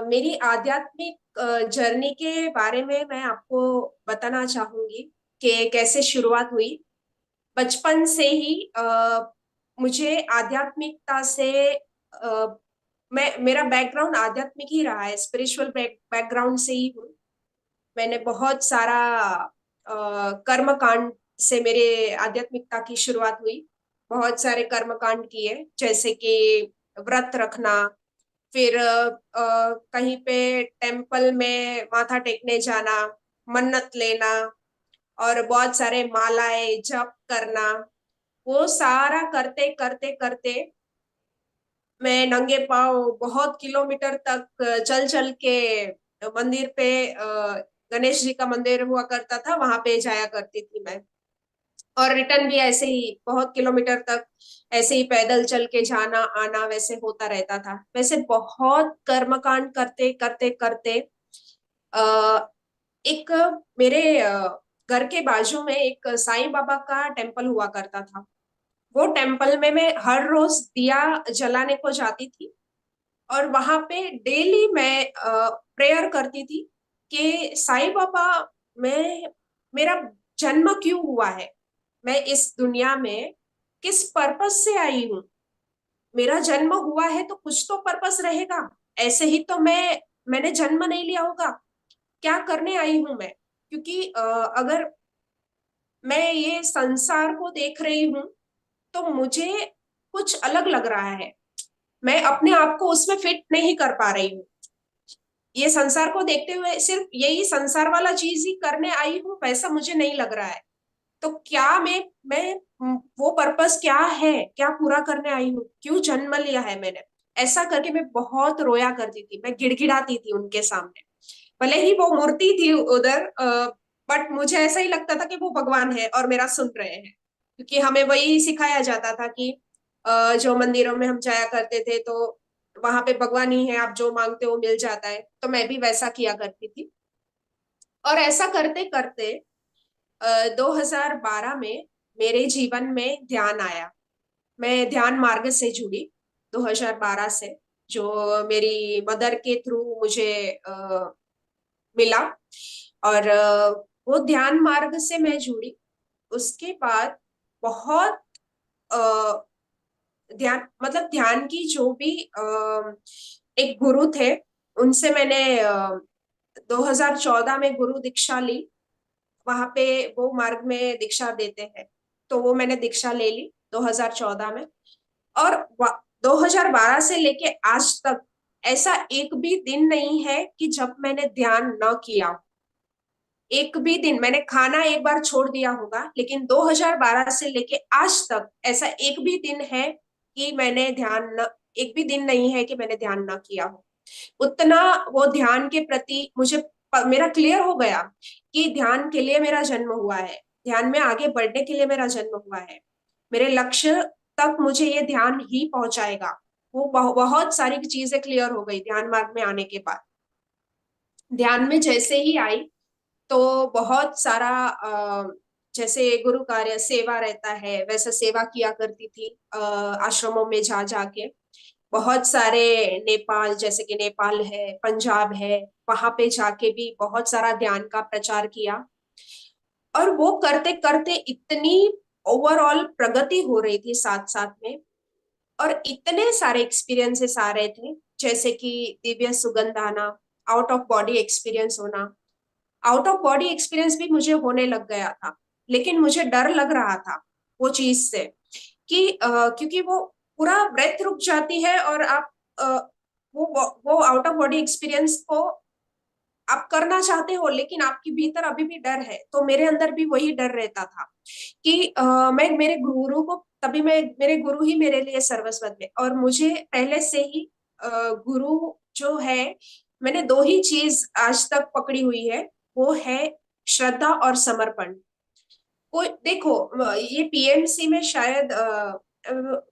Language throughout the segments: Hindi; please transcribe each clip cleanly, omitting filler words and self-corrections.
मेरी आध्यात्मिक जर्नी के बारे में मैं आपको बताना चाहूंगी कि कैसे शुरुआत हुई। बचपन से ही मुझे आध्यात्मिकता से मैं मेरा बैकग्राउंड आध्यात्मिक ही रहा है, स्पिरिचुअल बैकग्राउंड से ही हूँ। मैंने बहुत सारा कर्म कांड से मेरे आध्यात्मिकता की शुरुआत हुई। बहुत सारे कर्म कांड किए, जैसे कि व्रत रखना, फिर कहीं पे टेम्पल में माथा टेकने जाना, मन्नत लेना, और बहुत सारे मालाएं जप करना। वो सारा करते करते करते मैं नंगे पाँव बहुत किलोमीटर तक चल चल के मंदिर पे, गणेश जी का मंदिर हुआ करता था, वहां पे जाया करती थी मैं। और रिटर्न भी ऐसे ही बहुत किलोमीटर तक ऐसे ही पैदल चल के जाना आना वैसे होता रहता था। वैसे बहुत कर्मकांड करते करते करते आ, एक मेरे घर के बाजू में एक साईं बाबा का टेम्पल हुआ करता था। वो टेम्पल में मैं हर रोज दिया जलाने को जाती थी, और वहां पे डेली मैं प्रेयर करती थी कि साईं बाबा, मैं मेरा जन्म क्यों हुआ है, मैं इस दुनिया में किस पर्पस से आई हूँ। मेरा जन्म हुआ है तो कुछ तो पर्पस रहेगा, ऐसे ही तो मैंने जन्म नहीं लिया होगा। क्या करने आई हूं मैं? क्योंकि अगर मैं ये संसार को देख रही हूँ तो मुझे कुछ अलग लग रहा है। मैं अपने आप को उसमें फिट नहीं कर पा रही हूँ। ये संसार को देखते हुए सिर्फ यही संसार वाला चीज ही करने आई हूँ, वैसा मुझे नहीं लग रहा है। तो क्या मैं वो पर्पस क्या है, क्या पूरा करने आई हूँ, क्यों जन्म लिया है मैंने? ऐसा करके मैं बहुत रोया करती थी, मैं गिड़गिड़ाती थी उनके सामने। भले ही वो मूर्ति थी उधर, बट मुझे ऐसा ही लगता था कि वो भगवान है और मेरा सुन रहे हैं। क्योंकि हमें वही सिखाया जाता था कि जो मंदिरों में हम जाया करते थे तो वहां पे भगवान ही है, आप जो मांगते हो मिल जाता है। तो मैं भी वैसा किया करती थी। और ऐसा करते करते 2012 में मेरे जीवन में ध्यान आया। मैं ध्यान मार्ग से जुड़ी 2012 से, जो मेरी मदर के थ्रू मुझे मिला। और वो ध्यान मार्ग से मैं जुड़ी। उसके बाद बहुत अ, ध्यान मतलब ध्यान की जो भी एक गुरु थे, उनसे मैंने 2014 में गुरु दीक्षा ली। वहां पे वो मार्ग में दीक्षा देते हैं, तो वो मैंने दीक्षा ले ली 2014 में। और 2012 से लेके आज तक ऐसा एक भी दिन नहीं है कि जब मैंने ध्यान न किया हो। एक भी दिन मैंने खाना एक बार छोड़ दिया होगा, लेकिन 2012 से लेके आज तक ऐसा एक भी दिन है कि मैंने ध्यान न एक भी दिन नहीं है कि मैंने ध्यान ना किया हो। उतना वो ध्यान के प्रति मुझे मेरा क्लियर हो गया कि ध्यान के लिए मेरा जन्म हुआ है, ध्यान में आगे बढ़ने के लिए मेरा जन्म हुआ है। मेरे लक्ष्य तक मुझे ये ध्यान ही पहुंचाएगा। वो बहुत सारी चीजें क्लियर हो गई ध्यान मार्ग में आने के बाद। ध्यान में जैसे ही आई तो बहुत सारा जैसे गुरु कार्य सेवा रहता है वैसा सेवा किया करती थी, आश्रमों में जा जाके। बहुत सारे नेपाल, जैसे कि नेपाल है, पंजाब है, वहां पे जाके भी बहुत सारा ध्यान का प्रचार किया। और वो करते करते इतनी ओवरऑल प्रगति हो रही थी साथ साथ में। और इतने सारे एक्सपीरियंसेस आ रहे थे, जैसे कि दिव्य सुगंध आना, आउट ऑफ बॉडी एक्सपीरियंस होना। आउट ऑफ बॉडी एक्सपीरियंस भी मुझे होने लग गया था, लेकिन मुझे डर लग रहा था वो चीज से कि क्योंकि वो पूरा ब्रेथ रुक जाती है, और आप अ, वो आउट ऑफ बॉडी एक्सपीरियंस को आप करना चाहते हो, लेकिन आपके भीतर अभी भी डर है। तो मेरे अंदर भी वही डर रहता था कि मैं मेरे गुरु को तभी मैं मेरे गुरु ही मेरे लिए सर्वस्व थे। और मुझे पहले से ही गुरु जो है, मैंने दो ही चीज आज तक पकड़ी हुई है, वो है श्रद्धा और समर्पण। कोई देखो, ये पीएमसी में शायद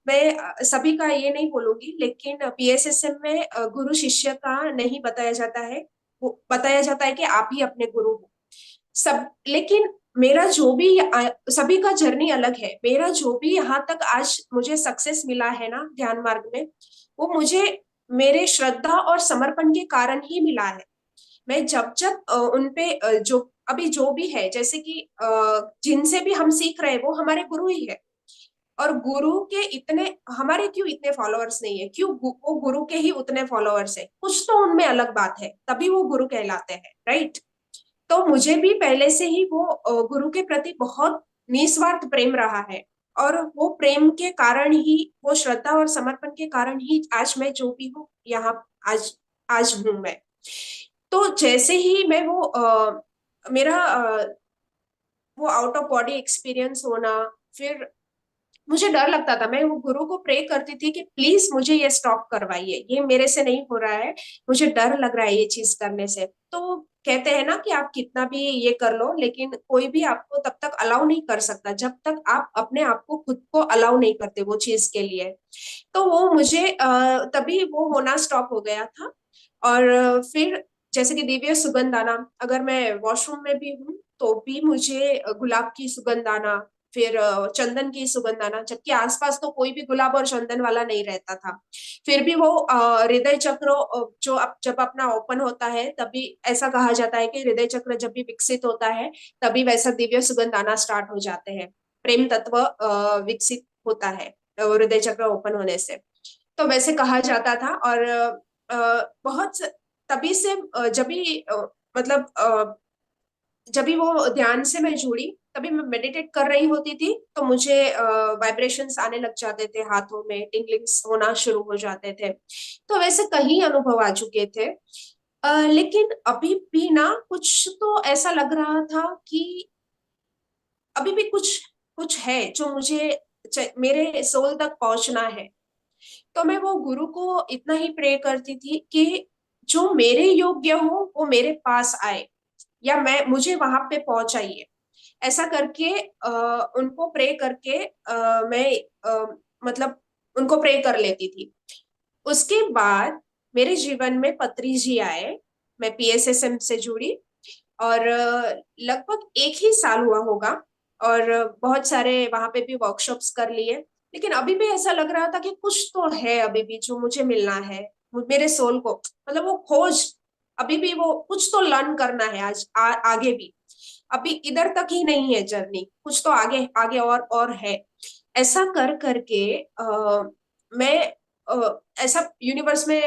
मैं सभी का ये नहीं बोलूंगी, लेकिन पीएसएसएम में गुरु शिष्य का नहीं बताया जाता है। वो बताया जाता है कि आप ही अपने गुरु हो सब। लेकिन मेरा जो भी सभी का जर्नी अलग है। मेरा जो भी यहाँ तक आज मुझे सक्सेस मिला है ना ध्यान मार्ग में, वो मुझे मेरे श्रद्धा और समर्पण के कारण ही मिला है। मैं जब जब उन पे जो अभी जो भी है, जैसे कि जिनसे भी हम सीख रहे हैं वो हमारे गुरु ही है। और गुरु के इतने, हमारे क्यों इतने फॉलोअर्स नहीं है, क्यों वो गुरु के ही उतने फॉलोअर्स है, कुछ तो उनमें अलग बात है, तभी वो गुरु कहलाते हैं, राइट। तो मुझे भी पहले से ही वो गुरु के प्रति बहुत निस्वार्थ प्रेम रहा है। और वो प्रेम के कारण ही, वो श्रद्धा और समर्पण के कारण ही आज मैं जो भी हूँ यहाँ, आज आज हूँ मैं। तो जैसे ही मैं वो मेरा वो आउट ऑफ बॉडी एक्सपीरियंस होना, फिर मुझे डर लगता था, मैं वो गुरु को प्रे करती थी कि प्लीज मुझे ये स्टॉप करवाइए, ये मेरे से नहीं हो रहा है, मुझे डर लग रहा है ये चीज करने से। तो कहते हैं ना कि आप कितना भी ये कर लो, लेकिन कोई भी आपको तब तक अलाउ नहीं कर सकता जब तक आप अपने आप को खुद को अलाउ नहीं करते वो चीज के लिए। तो वो मुझे तभी वो होना स्टॉप हो गया था। और फिर जैसे कि दिव्य सुगंध आना, अगर मैं वॉशरूम में भी हूँ तो भी मुझे गुलाब की सुगंध आना, फिर चंदन की सुगंध आना, जबकि आसपास तो कोई भी गुलाब और चंदन वाला नहीं रहता था। फिर भी वो हृदय चक्र जो जब अपना ओपन होता है, तभी ऐसा कहा जाता है कि हृदय चक्र जब भी विकसित होता है तभी वैसा दिव्य सुगंध आना स्टार्ट हो जाते हैं। प्रेम तत्व विकसित होता है हृदय चक्र ओपन होने से। तो वैसे कहा जाता था। और बहुत तभी से जब भी मतलब जब भी वो ध्यान से मैं जुड़ी, तभी मैं मेडिटेट कर रही होती थी तो मुझे वाइब्रेशंस आने लग जाते थे, हाथों में टिंगलिंग्स होना शुरू हो जाते थे। तो वैसे कई अनुभव आ चुके थे। लेकिन अभी भी ना कुछ तो ऐसा लग रहा था कि अभी भी कुछ कुछ है जो मुझे मेरे सोल तक पहुंचना है। तो मैं वो गुरु को इतना ही प्रे करती थी कि जो मेरे योग्य हो वो मेरे पास आए, या मैं मुझे वहां पे पहुंचाइए। ऐसा करके उनको प्रे करके मैं मतलब उनको प्रे कर लेती थी। उसके बाद मेरे जीवन में पत्री जी आए, मैं पीएसएसएम से जुड़ी। और लगभग एक ही साल हुआ होगा। और बहुत सारे वहां पे भी वर्कशॉप्स कर लिए। लेकिन अभी भी ऐसा लग रहा था कि कुछ तो है अभी भी जो मुझे मिलना है, मेरे सोल को, मतलब वो खोज, अभी भी वो कुछ तो लर्न करना है आज आगे भी। अभी इधर तक ही नहीं है जर्नी, कुछ तो आगे आगे और है। ऐसा कर करके मैं ऐसा यूनिवर्स में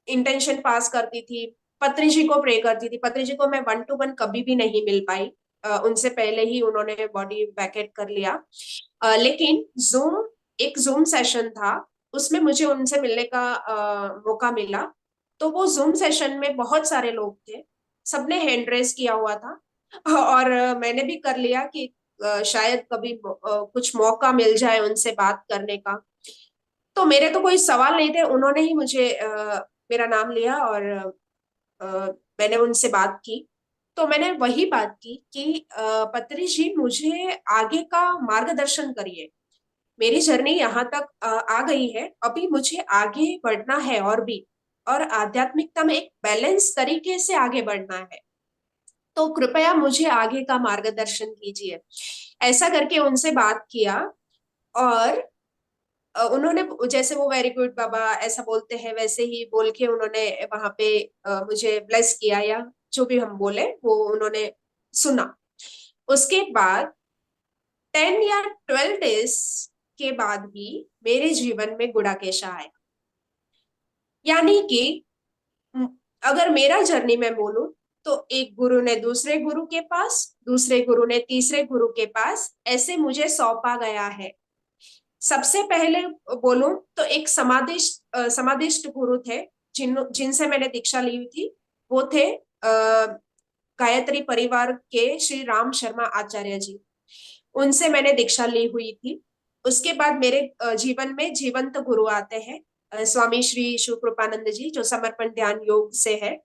इंटेंशन पास करती थी। पत्री जी को प्रे करती थी। पत्री जी को मैं वन टू वन कभी भी नहीं मिल पाई, उनसे पहले ही उन्होंने बॉडी वैकेट कर लिया। लेकिन जूम, एक जूम सेशन था, उसमें मुझे उनसे मिलने का मौका मिला। तो वो जूम सेशन में बहुत सारे लोग थे, सबने हैंड रेस किया हुआ था। और मैंने भी कर लिया कि शायद कभी कुछ मौका मिल जाए उनसे बात करने का। तो मेरे तो कोई सवाल नहीं थे, उन्होंने ही मुझे मेरा नाम लिया और अ, मैंने उनसे बात की। तो मैंने वही बात की कि पत्री जी मुझे आगे का मार्गदर्शन करिए। मेरी जर्नी यहाँ तक आ गई है, अभी मुझे आगे बढ़ना है और भी, और आध्यात्मिकता में एक बैलेंस तरीके से आगे बढ़ना है। तो कृपया मुझे आगे का मार्गदर्शन कीजिए। ऐसा करके उनसे बात किया। और उन्होंने, जैसे वो वेरी गुड बाबा ऐसा बोलते हैं वैसे ही बोल के उन्होंने वहां पे मुझे ब्लेस किया, या जो भी हम बोले वो उन्होंने सुना। उसके बाद 10 या 12 डेज के बाद ही मेरे जीवन में गुड़ाकेश आया। यानी कि म, अगर मेरा जर्नी मैं बोलूं, तो एक गुरु ने दूसरे गुरु के पास, दूसरे गुरु ने तीसरे गुरु के पास, ऐसे मुझे सौंपा गया है। सबसे पहले बोलूं तो एक समादिष्ट गुरु थे, जिनसे मैंने दीक्षा ली हुई थी। वो थे गायत्री परिवार के श्री राम शर्मा आचार्य जी। उनसे मैंने दीक्षा ली हुई थी। उसके बाद मेरे जीवन में जीवंत गुरु आते हैं, स्वामी श्री शिव कृपानंद जी, जो समर्पण ध्यान योग से है।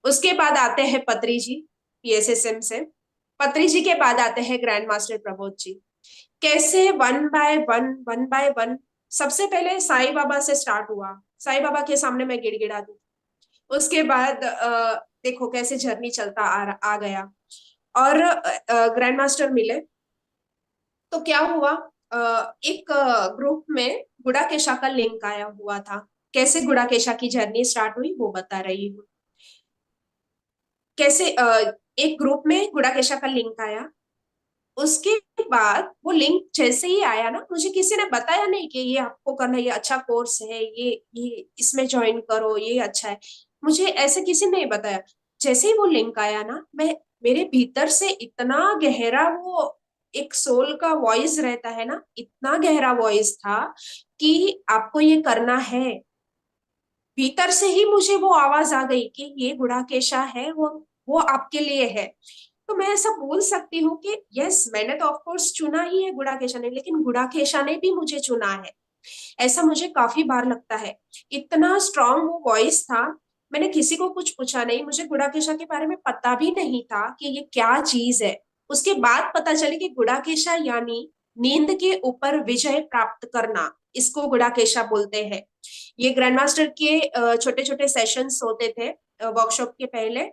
उसके बाद आते हैं पत्री जी, पीएसएसएम से। पत्री जी के बाद आते हैं ग्रैंड मास्टर प्रबोध जी। कैसे वन बाय वन, सबसे पहले साईं बाबा से स्टार्ट हुआ। साईं बाबा के सामने मैं गिड़गिड़ा दी। उसके बाद देखो कैसे जर्नी चलता आ गया। और ग्रैंड मास्टर मिले। तो क्या हुआ, एक ग्रुप में गुड़ा केशा का लिंक आया हुआ था। कैसे गुड़ाकेशा की जर्नी स्टार्ट हुई वो बता रही हूँ। कैसे एक ग्रुप में गुड़ाकेशा का लिंक आया। उसके बाद वो लिंक जैसे ही आया ना, मुझे किसी ने बताया नहीं कि ये आपको करना है, ये अच्छा कोर्स है, ये इसमें ज्वाइन करो, ये अच्छा है। मुझे ऐसे किसी ने नहीं बताया। जैसे ही वो लिंक आया ना, मैं मेरे भीतर से इतना गहरा वो एक सोल का वॉइस रहता है ना, इतना गहरा वॉइस था कि आपको ये करना है। भीतर से ही मुझे वो आवाज आ गई कि ये गुड़ाकेशा है, वो आपके लिए है। तो मैं ऐसा बोल सकती हूँ कि यस, मैंने तो ऑफ कोर्स चुना ही है गुड़ाकेशा ने, लेकिन गुड़ाकेशा ने भी मुझे चुना है। ऐसा मुझे काफी बार लगता है। इतना स्ट्रांग वो वॉइस था। मैंने किसी को कुछ पूछा नहीं, मुझे गुड़ाकेशा के बारे में पता भी नहीं था कि ये क्या चीज है। उसके बाद पता चले कि गुड़ाकेशा यानी नींद के ऊपर विजय प्राप्त करना, इसको गुड़ाकेशा बोलते हैं। ये ग्रैंड मास्टर के छोटे छोटे सेशंस होते थे वर्कशॉप के पहले,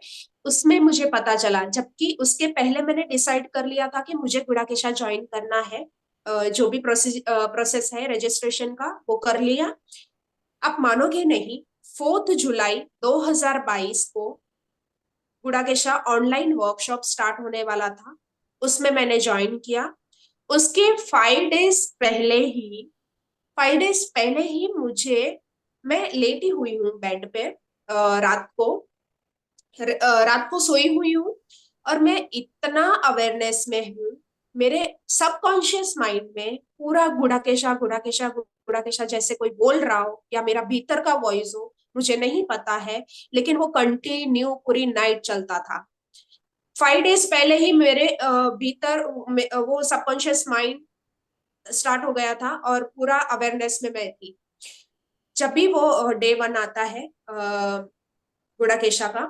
उसमें मुझे पता चला। जबकि उसके पहले मैंने डिसाइड कर लिया था कि मुझे गुड़ाकेशा ज्वाइन करना है। जो भी प्रोसेस है रजिस्ट्रेशन का वो कर लिया। आप मानोगे नहीं, 4 जुलाई 2022 को गुड़ाकेशा ऑनलाइन वर्कशॉप स्टार्ट होने वाला था। उसमें मैंने ज्वाइन किया। उसके 5 डेज पहले ही मैं लेटी हुई हूँ बेड पे, रात को रात को सोई हुई हूँ। और मैं इतना अवेयरनेस में हूँ, मेरे सबकॉन्शियस माइंड में पूरा गुड़ाकेशा गुड़ाकेशा गुड़ाकेशा जैसे कोई बोल रहा हो, या मेरा भीतर का वॉइस हो, मुझे नहीं पता है। लेकिन वो कंटिन्यू पूरी नाइट चलता था। 5 डेज पहले ही मेरे भीतर वो सबकॉन्शियस माइंड स्टार्ट हो गया था, और पूरा अवेयरनेस में मैं थी। जब भी वो डे 1 आता है गुड़ाकेशा का,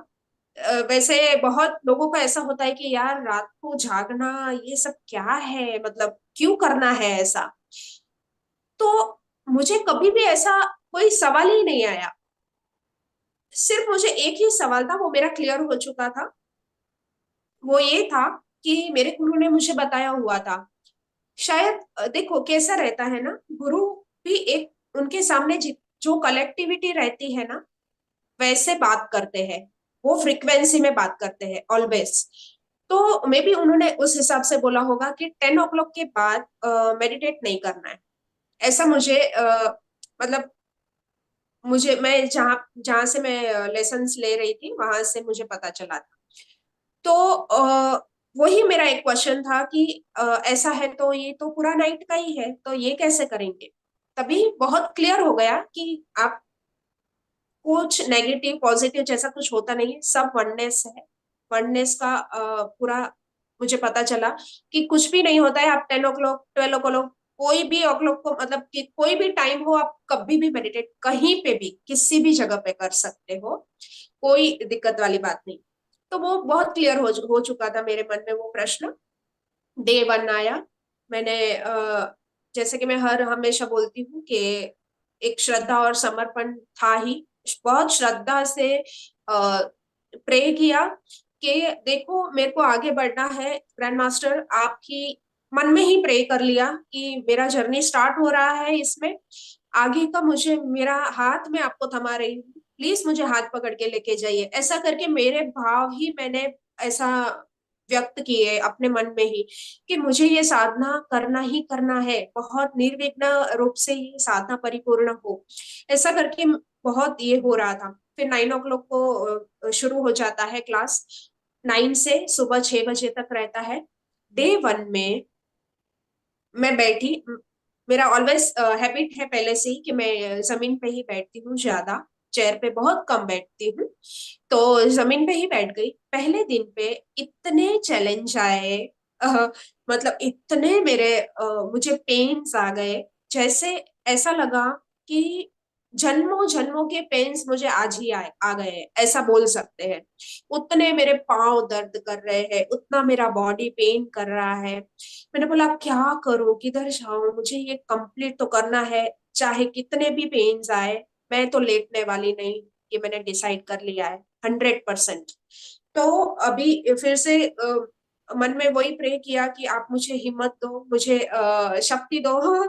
वैसे बहुत लोगों का ऐसा होता है कि यार रात को जागना ये सब क्या है, मतलब क्यों करना है ऐसा। तो मुझे कभी भी ऐसा कोई सवाल ही नहीं आया। सिर्फ मुझे एक ही सवाल था, वो मेरा क्लियर हो चुका था। वो ये था कि मेरे गुरु ने मुझे बताया हुआ था। शायद देखो कैसा रहता है ना, गुरु भी एक उनके सामने जो कलेक्टिविटी रहती है ना, वैसे बात करते हैं। वो फ्रीक्वेंसी में बात करते हैं ऑलवेज। तो मे बी उन्होंने उस हिसाब से बोला होगा कि 10 o'clock के बाद मेडिटेट नहीं करना है। ऐसा मुझे मतलब मुझे मैं जहाँ जहाँ से मैं लेसन्स ले रही थी वहां से मुझे पता चला था। तो वही मेरा एक क्वेश्चन था कि ऐसा है तो ये तो पूरा नाइट का ही है, तो ये कैसे करेंगे। तभी बहुत क्लियर हो गया कि आप कुछ नेगेटिव पॉजिटिव जैसा कुछ होता नहीं है, सब वननेस है। वननेस का पूरा मुझे पता चला कि कुछ भी नहीं होता है। आप 10 o'clock 12 o'clock कोई भी o'clock को, मतलब कि कोई भी टाइम हो, आप कभी भी मेडिटेट कहीं पे भी किसी भी जगह पे कर सकते हो। कोई दिक्कत वाली बात नहीं। तो वो बहुत क्लियर हो चुका था मेरे मन में वो प्रश्न। डे 1 आया। मैंने जैसे कि मैं हर हमेशा बोलती हूँ कि एक श्रद्धा और समर्पण था ही। बहुत श्रद्धा से प्रे किया कि देखो मेरे को आगे बढ़ना है ग्रैंड मास्टर, आप ही मन में ही प्रे कर लिया कि मेरा जर्नी स्टार्ट हो रहा है इसमें। आगे का मुझे, मेरा हाथ में आपको थमा रही हूँ, प्लीज मुझे हाथ पकड़ के लेके जाइए। ऐसा करके मेरे भाव ही मैंने ऐसा व्यक्त किए अपने मन में ही कि मुझे ये साधना करना ही करना है, बहुत निर्विघ्न रूप से ये साधना परिपूर्ण हो। ऐसा करके बहुत ये हो रहा था। फिर 9 o'clock को शुरू हो जाता है क्लास। 9 से सुबह 6 बजे तक रहता है। डे 1 में मैं बैठी। मेरा ऑलवेज हैबिट है पहले से ही कि मैं जमीन पे ही बैठती हूँ ज्यादा, चेयर पे बहुत कम बैठती हूँ। तो जमीन पे ही बैठ गई। पहले दिन पे इतने चैलेंज आए, अ, मतलब इतने मुझे पेन्स आ गए। जैसे ऐसा लगा कि जन्मों जन्मों के पेन्स मुझे आज ही आ गए हैं, ऐसा बोल सकते हैं। उतने मेरे पाँव दर्द कर रहे हैं, उतना मेरा बॉडी पेन कर रहा है। मैंने बोला क्या करूं, किधर जाऊं, मुझे ये कंप्लीट तो करना है, चाहे कितने भी पेन्स आए। मैं तो लेटने वाली नहीं, ये मैंने डिसाइड कर लिया है 100%। तो अभी फिर से मन में वही प्रे किया कि आप मुझे हिम्मत दो, मुझे शक्ति दो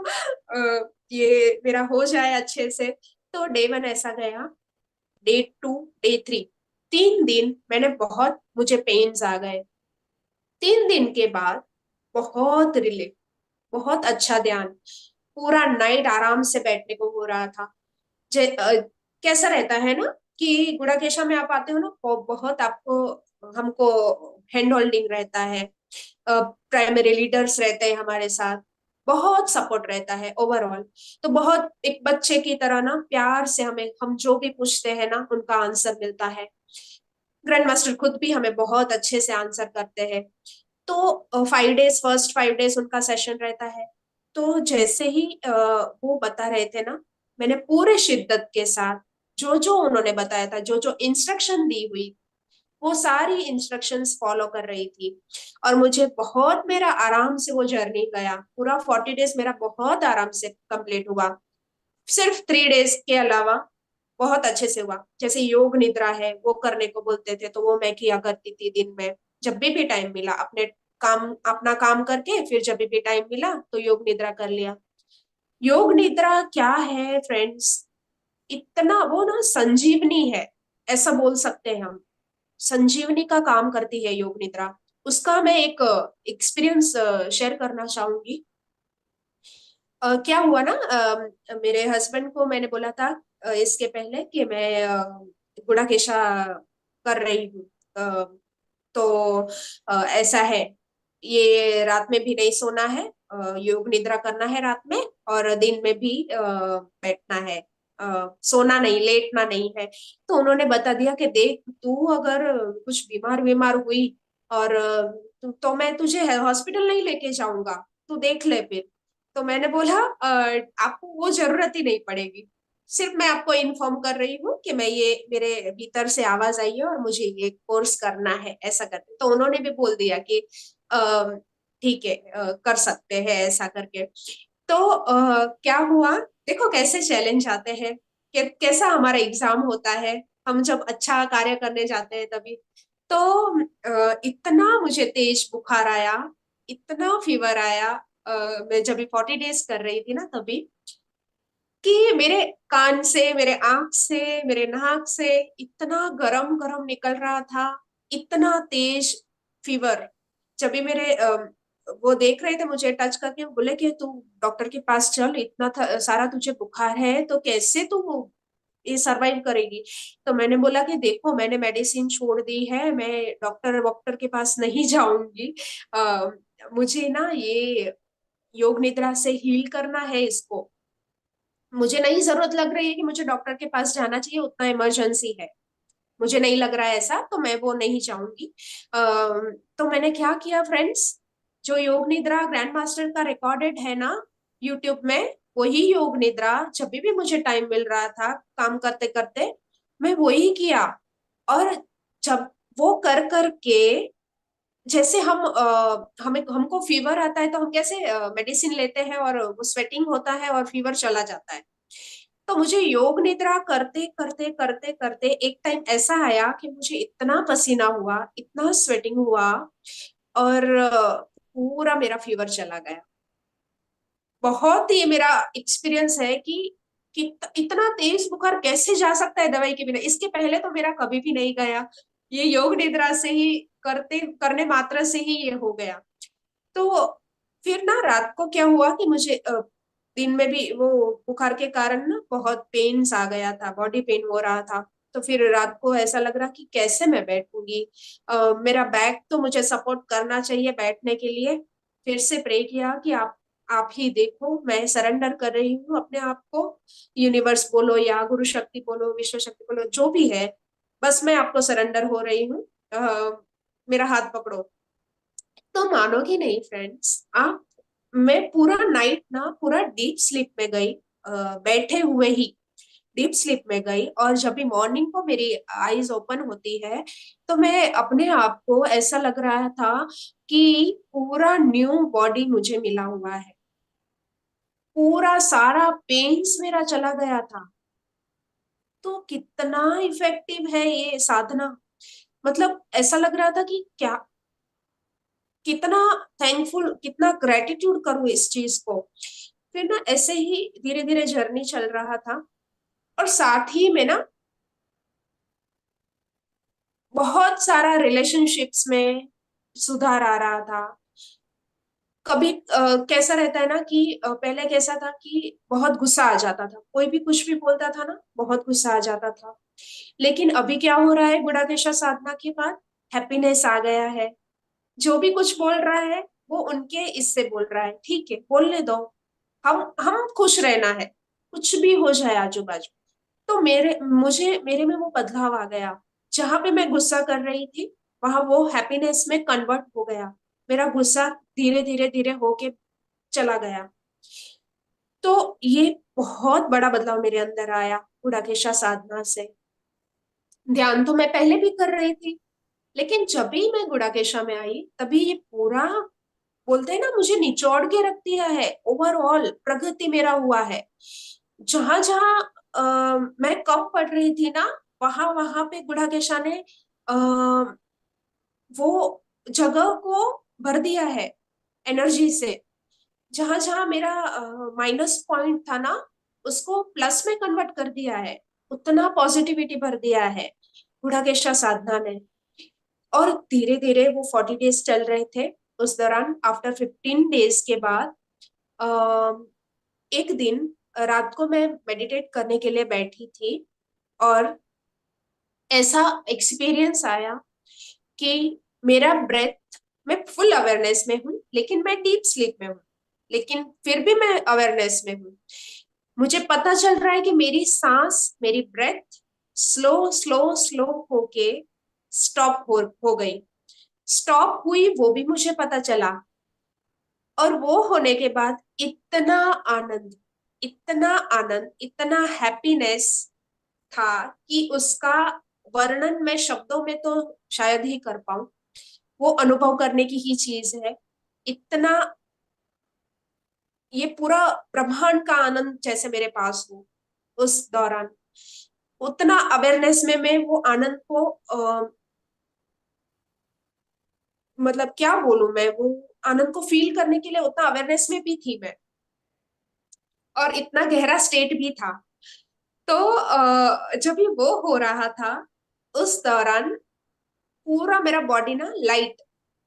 ये मेरा हो जाए अच्छे से। तो डे 1 ऐसा गया, डे 2, डे 3, 3 दिन मैंने बहुत, मुझे पेन्स आ गए। 3 दिन के बाद बहुत रिलीफ, बहुत अच्छा ध्यान, पूरा नाइट आराम से बैठने को हो रहा था। कैसा रहता है ना कि गुड़ाकेशा में आप आते हो ना, बहुत आपको, हमको हैंड होल्डिंग रहता है, प्राइमरी लीडर्स रहते हैं हमारे साथ, बहुत सपोर्ट रहता है ओवरऑल। तो बहुत एक बच्चे की तरह ना प्यार से हमें, हम जो भी पूछते हैं ना उनका आंसर मिलता है। ग्रैंड मास्टर खुद भी हमें बहुत अच्छे से आंसर करते हैं। तो 5 डेज, फर्स्ट 5 डेज उनका सेशन रहता है। तो जैसे ही वो बता रहे थे ना, मैंने पूरे शिद्दत के साथ जो जो उन्होंने बताया था, जो जो इंस्ट्रक्शन दी हुई, वो सारी इंस्ट्रक्शंस फॉलो कर रही थी। और मुझे बहुत, मेरा आराम से वो जर्नी गया, पूरा 40 डेज मेरा बहुत आराम से कंप्लीट हुआ। सिर्फ 3 डेज के अलावा बहुत अच्छे से हुआ। जैसे योग निद्रा है वो करने को बोलते थे, तो वो मैं किया करती थी दिन में, जब भी टाइम मिला, अपना काम करके फिर जब भी टाइम मिला तो योग निद्रा कर लिया। योग निद्रा क्या है फ्रेंड्स, इतना वो ना संजीवनी है, ऐसा बोल सकते हैं हम। संजीवनी का काम करती है योग निद्रा। उसका मैं एक एक्सपीरियंस शेयर करना चाहूंगी। क्या हुआ ना, मेरे हस्बैंड को मैंने बोला था इसके पहले कि मैं गुड़ाकेशा कर रही हूँ। तो ऐसा है, ये रात में भी नहीं सोना है, योग निद्रा करना है रात में, और दिन में भी बैठना है, सोना नहीं, लेटना नहीं है। तो उन्होंने बता दिया कि देख, तू अगर कुछ बीमार बीमार हुई और तो मैं तुझे हॉस्पिटल नहीं लेके जाऊंगा, तू देख ले फिर। तो मैंने बोला आपको वो जरूरत ही नहीं पड़ेगी, सिर्फ मैं आपको इन्फॉर्म कर रही हूँ कि मैं ये, मेरे भीतर से आवाज आई है और मुझे ये कोर्स करना है, ऐसा करके। तो उन्होंने भी बोल दिया कि ठीक है, कर सकते हैं ऐसा करके। तो क्या हुआ, देखो कैसे चैलेंज आते हैं, कैसा हमारा एग्जाम होता है, हम जब अच्छा कार्य करने जाते हैं तभी। तो इतना मुझे तेज बुखार आया, इतना फीवर आया, मैं जब भी 40 डेज कर रही थी ना तभी, कि मेरे कान से, मेरे आंख से, मेरे नाक से इतना गरम गरम निकल रहा था, इतना तेज फीवर। जब भी मेरे वो देख रहे थे मुझे टच करके, वो बोले कि तू डॉक्टर के पास चल, इतना सारा तुझे बुखार है तो कैसे तू ये सरवाइव करेगी। तो मैंने बोला कि देखो, मैंने मेडिसिन छोड़ दी है, मैं डॉक्टर वॉक्टर के पास नहीं जाऊंगी। मुझे ना ये योग निद्रा से हील करना है इसको। मुझे नहीं जरूरत लग रही है कि मुझे डॉक्टर के पास जाना चाहिए, उतना इमरजेंसी है, मुझे नहीं लग रहा है ऐसा, तो मैं वो नहीं चाहूंगी। तो मैंने क्या किया फ्रेंड्स, जो योग निद्रा ग्रैंड मास्टर का रिकॉर्डेड है ना यूट्यूब में, वही योग निद्रा जब भी मुझे टाइम मिल रहा था काम करते करते, मैं वही किया। और जब वो कर करके, जैसे हमें, हमको फीवर आता है तो हम कैसे मेडिसिन लेते हैं और वो स्वेटिंग होता है और फीवर चला जाता है। तो मुझे योग निद्रा करते करते करते करते एक टाइम ऐसा आया कि मुझे इतना पसीना हुआ, इतना स्वेटिंग हुआ, और पूरा मेरा फीवर चला गया। बहुत ये मेरा एक्सपीरियंस है कि इतना तेज बुखार कैसे जा सकता है दवाई के बिना, इसके पहले तो मेरा कभी भी नहीं गया, ये योग निद्रा से ही, करते करने मात्र से ही ये हो गया। तो फिर ना रात को क्या हुआ कि मुझे दिन में भी वो बुखार के कारण ना बहुत पेन्स आ गया था, बॉडी पेन हो रहा था। तो फिर रात को ऐसा लग रहा कि कैसे मैं बैठूंगी, मेरा बैक तो मुझे सपोर्ट करना चाहिए बैठने के लिए। फिर से प्रे किया कि आप ही देखो, मैं सरेंडर कर रही हूँ अपने आप को, यूनिवर्स बोलो या गुरु शक्ति बोलो, विश्व शक्ति बोलो, जो भी है, बस मैं आपको सरेंडर हो रही हूँ, मेरा हाथ पकड़ो। तो मानोगे नहीं फ्रेंड्स आप, मैं पूरा नाइट ना पूरा डीप स्लीप में गई, बैठे हुए ही डीप स्लीप में गई। और जब भी मॉर्निंग को मेरी आईज ओपन होती है, तो मैं अपने आप को ऐसा लग रहा था कि पूरा न्यू बॉडी मुझे मिला हुआ है, पूरा सारा पेन्स मेरा चला गया था। तो कितना इफेक्टिव है ये साधना, मतलब ऐसा लग रहा था कि क्या, कितना थैंकफुल, कितना ग्रेटिट्यूड करूं इस चीज को। फिर ना ऐसे ही धीरे धीरे जर्नी चल रहा था। और साथ ही में ना बहुत सारा रिलेशनशिप्स में सुधार आ रहा था। कभी कैसा रहता है ना कि पहले कैसा था कि बहुत गुस्सा आ जाता था, कोई भी कुछ भी बोलता था ना, बहुत गुस्सा आ जाता था। लेकिन अभी क्या हो रहा है, गुडाकेशा साधना के बाद हैप्पीनेस आ गया है। जो भी कुछ बोल रहा है वो उनके इससे बोल रहा है, ठीक है बोलने दो, हम खुश रहना है, कुछ भी हो जाए आजू बाजू। तो मेरे में वो बदलाव आ गया। जहां पे मैं गुस्सा कर रही थी, वहां वो हैप्पीनेस में कन्वर्ट हो गया। मेरा गुस्सा धीरे धीरे धीरे होके चला गया। तो ये बहुत बड़ा बदलाव मेरे अंदर आया गुडाकेशा साधना से। ध्यान तो मैं पहले भी कर रही थी, लेकिन जब भी मैं गुडाकेशा में आई तभी ये पूरा, बोलते हैं ना, मुझे निचोड़ के रख दिया है। ओवरऑल प्रगति मेरा हुआ है। जहां जहां मैं कम पढ़ रही थी ना, वहां वहां पे गुडाकेशा ने आ, वो जगह को भर दिया है एनर्जी से। जहां जहां मेरा माइनस पॉइंट था ना, उसको प्लस में कन्वर्ट कर दिया है। उतना पॉजिटिविटी भर दिया है गुडाकेशा साधना ने। और धीरे धीरे वो 40 डेज चल रहे थे। उस दौरान आफ्टर 15 डेज के बाद अ, एक दिन रात को मैं मेडिटेट करने के लिए बैठी थी, और ऐसा एक्सपीरियंस आया कि मेरा ब्रेथ, मैं फुल अवेयरनेस में हूँ लेकिन मैं डीप स्लीप में हूँ, लेकिन फिर भी मैं अवेयरनेस में हूँ। मुझे पता चल रहा है कि मेरी सांस, मेरी ब्रेथ स्लो स्लो स्लो होके स्टॉप हो गई। स्टॉप हुई वो भी मुझे पता चला। और वो होने के बाद इतना आनंद, इतना आनंद, इतना हैप्पीनेस था कि उसका वर्णन मैं शब्दों में तो शायद ही कर पाऊं। वो अनुभव करने की ही चीज है। इतना, ये पूरा ब्रह्मांड का आनंद जैसे मेरे पास हो उस दौरान। उतना अवेयरनेस में मैं वो आनंद को मतलब क्या बोलूं, मैं वो आनंद को फील करने के लिए उतना अवेयरनेस में भी थी मैं। और इतना गहरा स्टेट भी था। तो जब ये वो हो रहा था, उस दौरान पूरा मेरा बॉडी ना लाइट,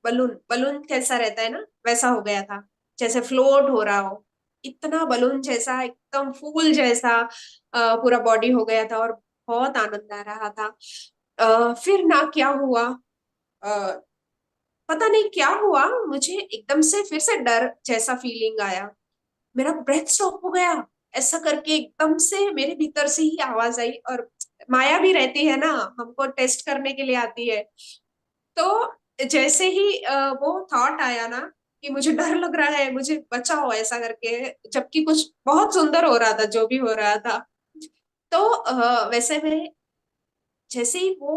बलून बलून कैसा रहता है ना, वैसा हो गया था। जैसे फ्लोट हो रहा हो, इतना बलून जैसा, एकदम फूल जैसा पूरा बॉडी हो गया था। और बहुत आनंद आ रहा था। फिर ना क्या हुआ, अ, पता नहीं क्या हुआ, मुझे एकदम से फिर से डर जैसा फीलिंग आया। मेरा ब्रेथ स्टॉप हो गया। ऐसा करके एकदम से मेरे भीतर से ही आवाज आई। और माया भी रहती है ना, हमको टेस्ट करने के लिए आती है। तो जैसे ही वो थॉट आया ना कि मुझे डर लग रहा है, मुझे बचाओ, ऐसा करके, जबकि कुछ बहुत सुंदर हो रहा था जो भी हो रहा था। तो वैसे में जैसे ही वो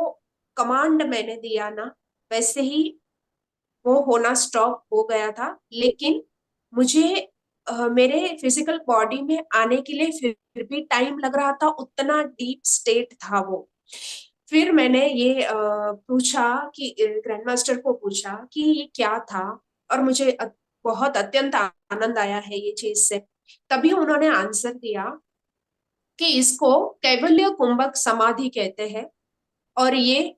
कमांड मैंने दिया ना, वैसे ही वो होना स्टॉप हो गया था। लेकिन मुझे मेरे फिजिकल बॉडी में आने के लिए फिर भी टाइम लग रहा था, उतना डीप स्टेट था वो। फिर मैंने ये पूछा कि ग्रैंड मास्टर को पूछा कि ये क्या था। और मुझे बहुत अत्यंत आनंद आया है ये चीज से। तभी उन्होंने आंसर दिया कि इसको कैवल्य कुंभक समाधि कहते हैं। और ये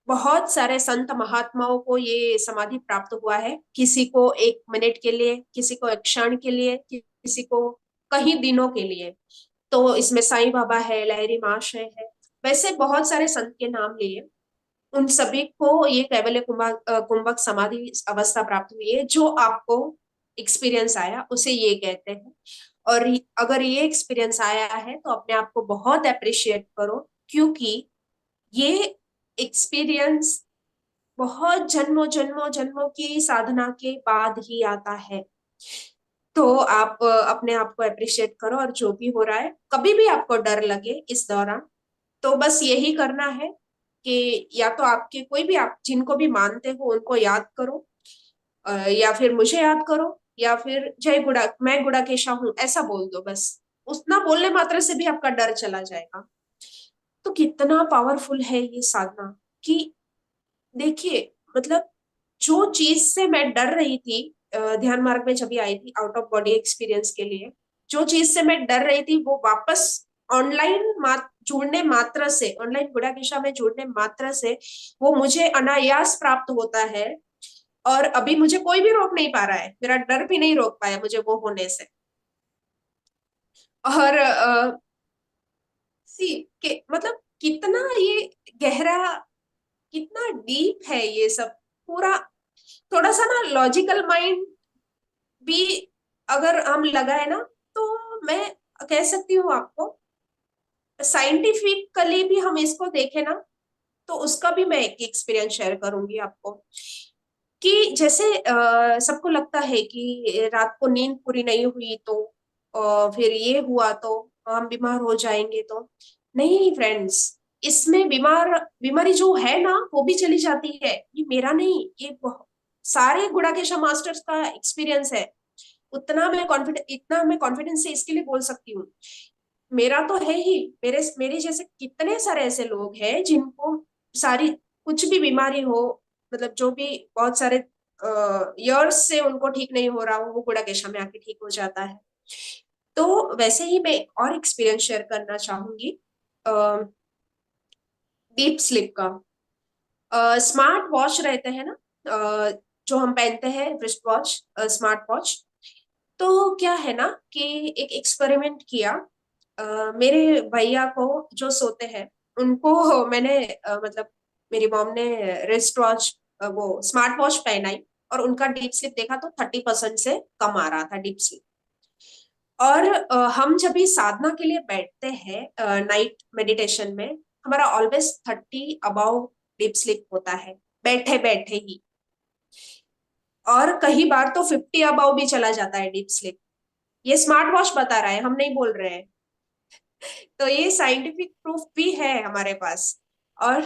बहुत सारे संत महात्माओं को ये समाधि प्राप्त हुआ है। किसी को 1 मिनट के लिए, किसी को एक क्षण के लिए, किसी को कई दिनों के लिए। तो इसमें साईं बाबा है, लहरी महाशय है, वैसे बहुत सारे संत के नाम लिए। उन सभी को ये कैवल्य कुंभक समाधि अवस्था प्राप्त हुई है। जो आपको एक्सपीरियंस आया उसे ये कहते हैं। और अगर ये एक्सपीरियंस आया है तो अपने आप को बहुत अप्रिशिएट करो, क्योंकि ये एक्सपीरियंस बहुत जन्मों जन्मों जन्मों की साधना के बाद ही आता है। तो आप अपने आप को अप्रिशिएट करो। और जो भी हो रहा है, कभी भी आपको डर लगे इस दौरान, तो बस यही करना है कि या तो आपके कोई भी, आप जिनको भी मानते हो उनको याद करो, या फिर मुझे याद करो, या फिर जय गुड़ा, मैं गुड़ाकेशा हूँ, ऐसा बोल दो बस। उतना बोलने मात्र से भी आपका डर चला जाएगा। तो कितना पावरफुल है ये साधना कि देखिए, मतलब जो चीज से मैं डर रही थी ध्यान मार्ग में जब भी आई थी आउट ऑफ बॉडी एक्सपीरियंस के लिए, जो चीज से मैं डर रही थी वो वापस ऑनलाइन जुड़ने मात्र से, ऑनलाइन गुड़ा दिशा में जुड़ने मात्र से वो मुझे अनायास प्राप्त होता है। और अभी मुझे कोई भी रोक नहीं पा रहा है, मेरा डर भी नहीं रोक पाया मुझे वो होने से। और सी के मतलब कितना ये गहरा, कितना डीप है ये सब पूरा। थोड़ा सा ना लॉजिकल माइंड भी अगर हम लगाए ना, तो मैं कह सकती हूँ आपको, साइंटिफिकली भी हम इसको देखें ना, तो उसका भी मैं एक एक्सपीरियंस शेयर करूंगी आपको। कि जैसे सबको लगता है कि रात को नींद पूरी नहीं हुई तो फिर ये हुआ तो हम बीमार हो जाएंगे तो। नहीं फ्रेंड्स, इसमें बीमारी जो है ना वो भी चली जाती है। ये मेरा नहीं, ये सारे गुड़ाकेश मास्टर्स का एक्सपीरियंस है। उतना मैं कॉन्फिडेंस, इतना मैं कॉन्फिडेंस से इसके लिए बोल सकती हूँ। मेरा तो है ही, मेरे जैसे कितने सारे ऐसे लोग हैं जिनको सारी कुछ भी बीमारी हो, मतलब जो भी बहुत सारे इयर्स से उनको ठीक नहीं हो रहा हो, वो गुड़ाकेशा में आके ठीक हो जाता है। तो वैसे ही मैं एक और एक्सपीरियंस शेयर करना चाहूंगी डीप स्लीप का। स्मार्ट वॉच रहते हैं ना, जो हम पहनते हैं रिस्ट वॉच, स्मार्ट वॉच। तो क्या है ना कि एक एक्सपेरिमेंट किया। मेरे भैया को जो सोते हैं उनको मैंने मतलब मेरी मॉम ने रिस्ट वॉच, वो स्मार्ट वॉच पहनाई, और उनका डीप स्लीप देखा तो 30% से कम आ रहा था डीप स्लीप। और हम जब भी साधना के लिए बैठते हैं नाइट मेडिटेशन में, हमारा ऑलवेज 30 अबाउ डीप स्लीप होता है, बैठे बैठे ही। और कई बार तो 50 अबाउ भी चला जाता है डीप स्लीप। ये स्मार्ट वॉच बता रहा है, हम नहीं बोल रहे हैं। तो ये साइंटिफिक प्रूफ भी है हमारे पास। और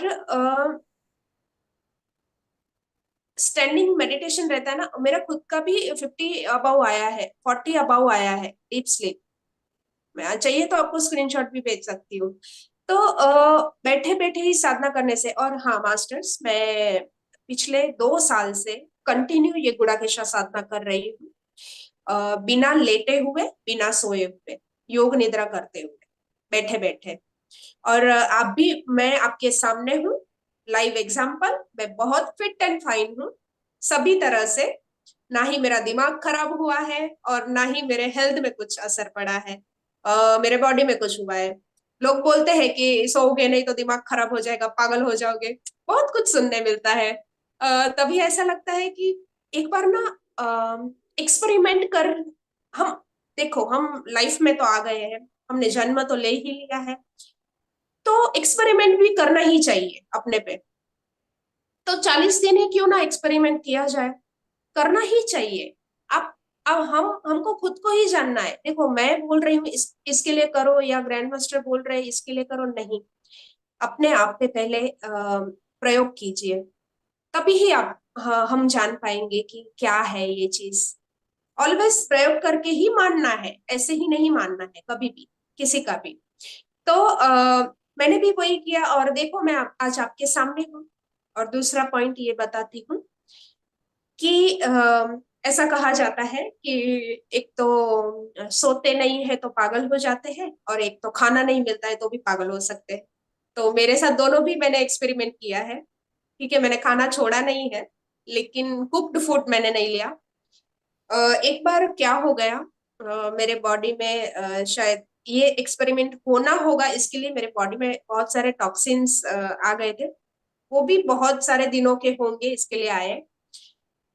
स्टैंडिंग मेडिटेशन रहता है ना, मेरा खुद का भी 50 अबाउ आया है, 40 अबाउ आया है डीप स्लीप। मैं चाहिए तो आपको स्क्रीनशॉट भी भेज सकती हूँ। तो बैठे बैठे ही साधना करने से, और हाँ मास्टर्स, मैं पिछले 2 साल से कंटिन्यू ये गुड़ाकेशा साधना कर रही हूँ। बिना लेटे हुए, बिना सोए हुए, योग निद्रा करते हुए, बैठे बैठे। और आप भी, मैं आपके सामने हूँ, लाइव एग्जाम्पल। मैं बहुत फिट एंड फाइन हूँ सभी तरह से। ना ही मेरा दिमाग खराब हुआ है और ना ही मेरे हेल्थ में कुछ असर पड़ा है, मेरे बॉडी में कुछ हुआ है। लोग बोलते हैं कि सोओगे नहीं तो दिमाग खराब हो जाएगा, पागल हो जाओगे, बहुत कुछ सुनने मिलता है। तभी ऐसा लगता है कि एक बार ना एक्सपेरिमेंट कर, हम देखो, हम लाइफ में तो आ गए हैं, हमने जन्म तो ले ही लिया है, तो एक्सपेरिमेंट भी करना ही चाहिए अपने पे। तो 40 दिन ही क्यों ना एक्सपेरिमेंट किया जाए, करना ही चाहिए। आप, अब हमको खुद को ही जानना है। देखो मैं बोल रही हूँ इसके लिए करो, या ग्रैंड मास्टर बोल रहे हैं इसके लिए करो, नहीं। अपने आप पे पहले प्रयोग कीजिए, तभी ही आप, हाँ, हम जान पाएंगे कि क्या है ये चीज। ऑलवेज प्रयोग करके ही मानना है, ऐसे ही नहीं मानना है कभी भी, किसी का भी। तो मैंने भी वही किया, और देखो मैं आज आपके सामने हूँ। और दूसरा पॉइंट ये बताती हूँ कि ऐसा कहा जाता है कि एक तो सोते नहीं है तो पागल हो जाते हैं, और एक तो खाना नहीं मिलता है तो भी पागल हो सकते हैं। तो मेरे साथ दोनों भी मैंने एक्सपेरिमेंट किया है। ठीक है, मैंने खाना छोड़ा नहीं है, लेकिन कुक्ड फूड मैंने नहीं लिया। एक बार क्या हो गया, मेरे बॉडी में शायद ये एक्सपेरिमेंट होना होगा, इसके लिए मेरे बॉडी में बहुत सारे टॉक्सिन्स आ गए थे। वो भी बहुत सारे दिनों के होंगे इसके लिए आए।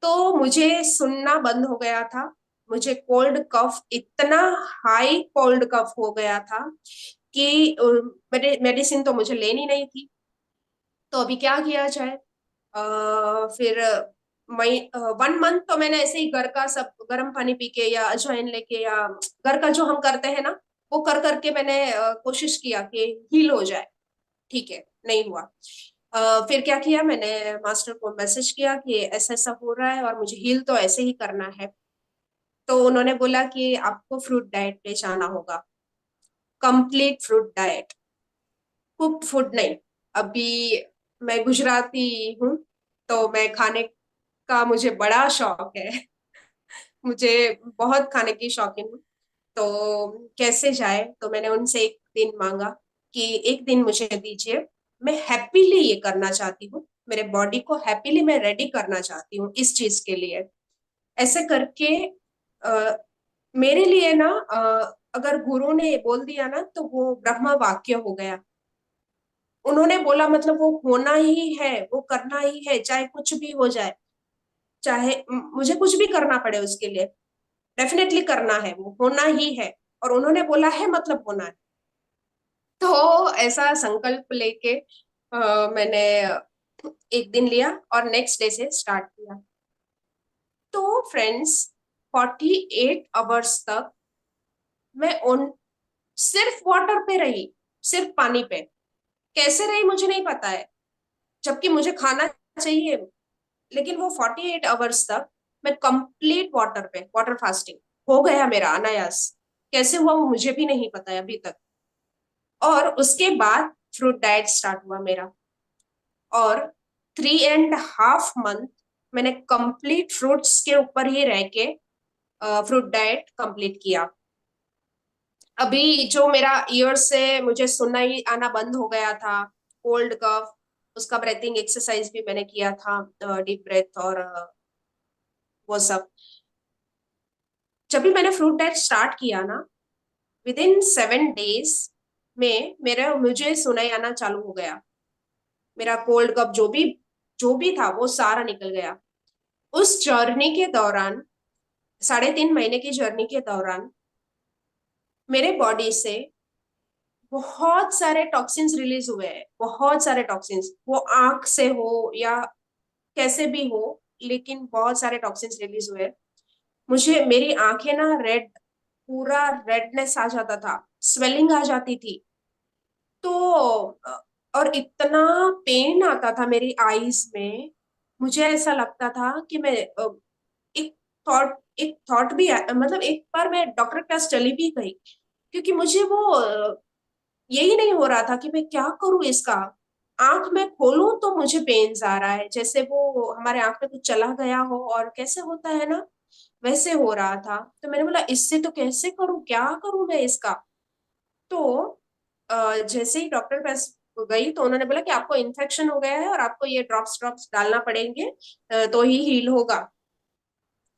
तो मुझे सुनना बंद हो गया था, मुझे कोल्ड कफ, इतना हाई कोल्ड कफ हो गया था कि मेरे मेडिसिन तो मुझे लेनी नहीं थी। तो अभी क्या किया जाए। फिर मई 1 मंथ तो मैंने ऐसे ही घर का सब गर्म पानी पी के या अजवाइन लेके, या घर का जो हम करते हैं ना, वो कर करके मैंने कोशिश किया कि हील हो जाए। ठीक है, नहीं हुआ। फिर क्या किया, मैंने मास्टर को मैसेज किया कि ऐसा ऐसा हो रहा है और मुझे हील तो ऐसे ही करना है। तो उन्होंने बोला कि आपको फ्रूट डाइट पे जाना होगा, complete fruit diet, cooked food नहीं। अभी मैं गुजराती हूँ, तो मैं खाने का मुझे बड़ा शौक है। मुझे बहुत खाने की शौकीन हूँ। तो कैसे जाए, तो मैंने उनसे एक दिन मांगा कि एक दिन मुझे दीजिए, मैं हैप्पीली ये करना चाहती हूँ, मेरे बॉडी को हैप्पीली मैं रेडी करना चाहती हूँ इस चीज के लिए। ऐसे करके मेरे लिए ना, अगर गुरु ने बोल दिया ना तो वो ब्रह्म वाक्य हो गया। उन्होंने बोला मतलब वो होना ही है, वो करना ही है, चाहे कुछ भी हो जाए, चाहे मुझे कुछ भी करना पड़े उसके लिए, डेफिनेटली करना है, वो होना ही है। और उन्होंने बोला है मतलब होना है। तो ऐसा संकल्प लेके मैंने एक दिन लिया और नेक्स्ट डे से स्टार्ट किया। तो फ्रेंड्स, 48 आवर्स तक मैं ऑन सिर्फ वाटर पे रही, सिर्फ पानी पे। कैसे रही मुझे नहीं पता है, जबकि मुझे खाना चाहिए। लेकिन वो 48 आवर्स तक मैं कंप्लीट वाटर पे, वाटर फास्टिंग हो गया मेरा अनायास। कैसे हुआ वो मुझे भी नहीं पता है अभी तक। और उसके बाद फ्रूट डाइट स्टार्ट हुआ मेरा, और 3.5 मंथ मैंने कंप्लीट फ्रूट्स के ऊपर ही रह के फ्रूट डाइट कंप्लीट किया। अभी जो मेरा ईयर से मुझे सुनाई आना बंद हो गया था, कोल्ड कफ, उसका ब्रेथिंग एक्सरसाइज भी मैंने किया था, डीप ब्रेथ और वो सब। जब भी मैंने फ्रूट डाइट स्टार्ट किया ना, विद इन 7 डेज में मेरा मुझे सुनाई आना चालू हो गया। मेरा कोल्ड कफ जो भी था वो सारा निकल गया। उस जर्नी के दौरान, 3.5 महीने की जर्नी के दौरान, मेरे बॉडी से बहुत सारे टॉक्सिन्स रिलीज हुए हैं, बहुत सारे टॉक्सिन्स, वो आंख से हो या कैसे भी हो, लेकिन बहुत सारे टॉक्सिन्स रिलीज हुए। मुझे मेरी आंखें ना रेड, पूरा रेडनेस आ जाता था, स्वेलिंग आ जाती थी। तो और इतना पेन आता था मेरी आईज में। मुझे ऐसा लगता था कि मैं एक एक थॉट भी मतलब एक बार मैं डॉक्टर के पास चली भी गई, क्योंकि मुझे वो यही नहीं हो रहा था कि मैं क्या करूं इसका। आंख में खोलूं तो मुझे पेन्स आ रहा है, जैसे वो हमारे आंख में कुछ चला गया हो और कैसे होता है ना, वैसे हो रहा था। तो मैंने बोला इससे तो कैसे करूं, क्या करूं मैं इसका। तो जैसे ही डॉक्टर के पास गई तो उन्होंने बोला कि आपको इन्फेक्शन हो गया है और आपको ये ड्रॉप्स ड्रॉप्स डालना पड़ेंगे, तो ही हील होगा।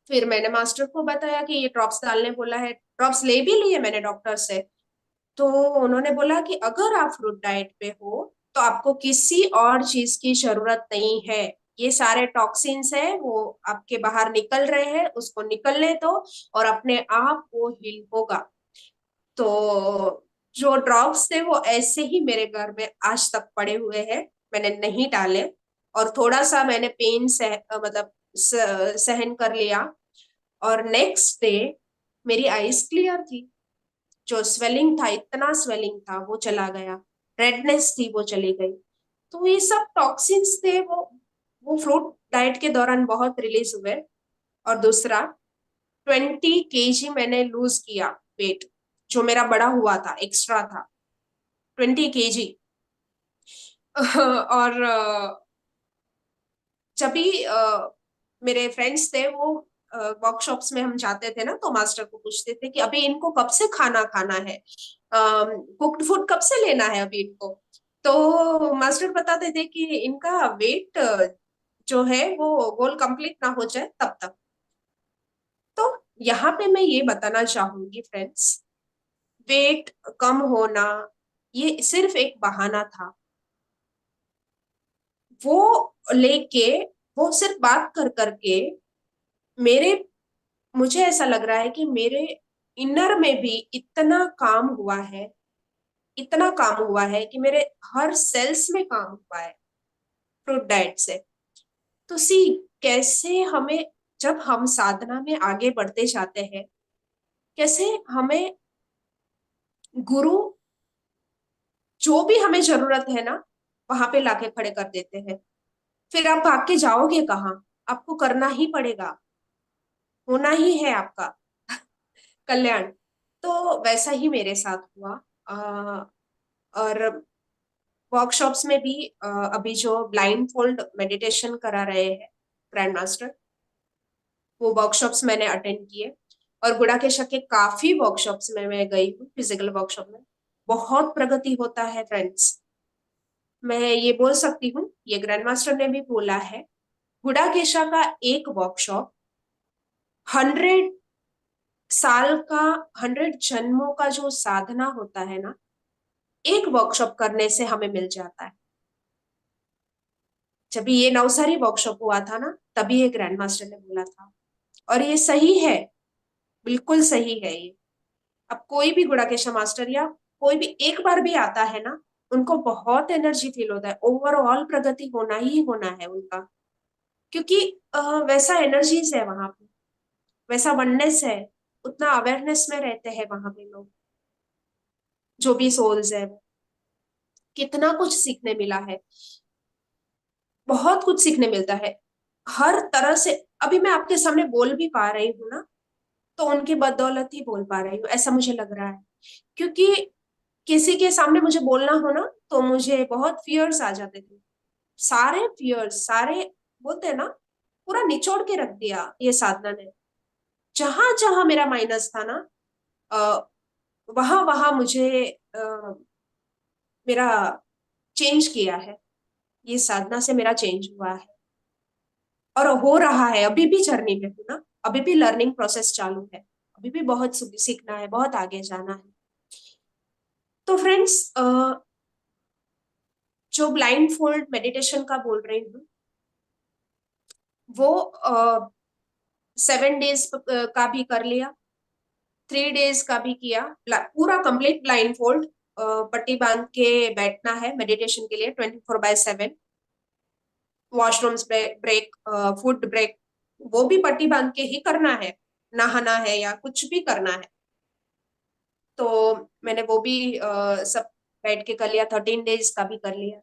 फिर मैंने मास्टर को बताया कि ये ड्रॉप्स डालने बोला है, ड्रॉप्स ले भी लिए मैंने डॉक्टर से। तो उन्होंने बोला कि अगर आप फ्रूट डाइट पे हो तो आपको किसी और चीज की जरूरत नहीं है, ये सारे टॉक्सिन्स है वो आपके बाहर निकल रहे हैं, उसको निकलने दो और अपने आप वो हील होगा। तो जो ड्रॉप्स थे वो ऐसे ही मेरे घर में आज तक पड़े हुए हैं, मैंने नहीं डाले। और थोड़ा सा मैंने पेन मतलब सहन कर लिया। और नेक्स्ट डे मेरी आईज क्लियर थी, जो स्वेलिंग था, इतना स्वेलिंग था वो चला गया, रेडनेस थी वो चली गई। तो ये सब टॉक्सिन्स थे, वो फ्रूट डाइट के दौरान बहुत रिलीज हुए। और दूसरा, 20 kg मैंने लूज किया वेट, जो मेरा बड़ा हुआ था, एक्स्ट्रा था, 20 kg। और जब भी मेरे फ्रेंड्स थे वो वर्कशॉप्स में हम जाते थे ना, तो मास्टर को पूछते थे कि अभी इनको कब से खाना खाना है, कुक्ड फूड कब से लेना है अभी इनको। तो मास्टर बताते थे कि इनका वेट जो है वो गोल कंप्लीट ना हो जाए तब तक। तो यहाँ पे मैं ये बताना चाहूंगी फ्रेंड्स, वेट कम होना ये सिर्फ एक बहाना था। वो लेके, वो सिर्फ बात कर करके मेरे मुझे ऐसा लग रहा है कि मेरे इनर में भी इतना काम हुआ है, इतना काम हुआ है कि मेरे हर सेल्स में काम हुआ है फ्रूट डाइट से। तो सी, कैसे हमें, जब हम साधना में आगे बढ़ते जाते हैं, कैसे हमें गुरु जो भी हमें जरूरत है ना वहां पे लाके खड़े कर देते हैं। फिर आप भाग के जाओगे कहाँ, आपको करना ही पड़ेगा, होना ही है आपका कल्याण। तो वैसा ही मेरे साथ हुआ। और वर्कशॉप्स में भी अभी जो ब्लाइंड फोल्ड मेडिटेशन करा रहे हैं ग्रैंड मास्टर, वो वर्कशॉप्स मैंने अटेंड किए। और गुड़ाकेश के काफी वर्कशॉप्स में मैं गई हूँ, फिजिकल वर्कशॉप में। बहुत प्रगति होता है फ्रेंड्स। मैं ये बोल सकती हूँ, ये ग्रैंड मास्टर ने भी बोला है, गुड़ाकेशा का एक वर्कशॉप 100 साल का, 100 जन्मों का जो साधना होता है ना, एक वर्कशॉप करने से हमें मिल जाता है। जब ये नवसारी वर्कशॉप हुआ था ना, तभी ये ग्रैंड मास्टर ने बोला था। और ये सही है, बिल्कुल सही है ये। अब कोई भी गुड़ाकेशा मास्टर या कोई भी एक बार भी आता है ना, उनको बहुत एनर्जी फील होता है, ओवरऑल प्रगति होना ही होना है उनका। क्योंकि वैसा एनर्जीज है वहां पे, वैसा वननेस है, उतना अवेयरनेस में रहते हैं वहां पे लोग, जो भी सोल्स है। कितना कुछ सीखने मिला है, बहुत कुछ सीखने मिलता है हर तरह से। अभी मैं आपके सामने बोल भी पा रही हूँ ना, तो उनकी बदौलत ही बोल पा रही हूँ, ऐसा मुझे लग रहा है। क्योंकि किसी के सामने मुझे बोलना हो ना, तो मुझे बहुत फियर्स आ जाते थे। सारे फियर्स, सारे, बोलते हैं ना, पूरा निचोड़ के रख दिया ये साधना ने। जहां जहां मेरा माइनस था ना, वहां वहां मुझे मेरा चेंज किया है। ये साधना से मेरा चेंज हुआ है, और हो रहा है। अभी भी जर्नी में हूँ ना, अभी भी लर्निंग प्रोसेस चालू है, अभी भी बहुत सीखना है, बहुत आगे जाना है। तो फ्रेंड्स, जो ब्लाइंड फोल्ड मेडिटेशन का बोल रही हूँ, वो 7 डेज का भी कर लिया, 3 डेज का भी किया। पूरा कंप्लीट ब्लाइंड फोल्ड, पट्टी बांध के बैठना है मेडिटेशन के लिए 24/7। वॉशरूम्स ब्रेक, फूड ब्रेक, वो भी पट्टी बांध के ही करना है। नहाना है या कुछ भी करना है, तो मैंने वो भी सब बैठ के कर लिया। 13 डेज का भी कर लिया।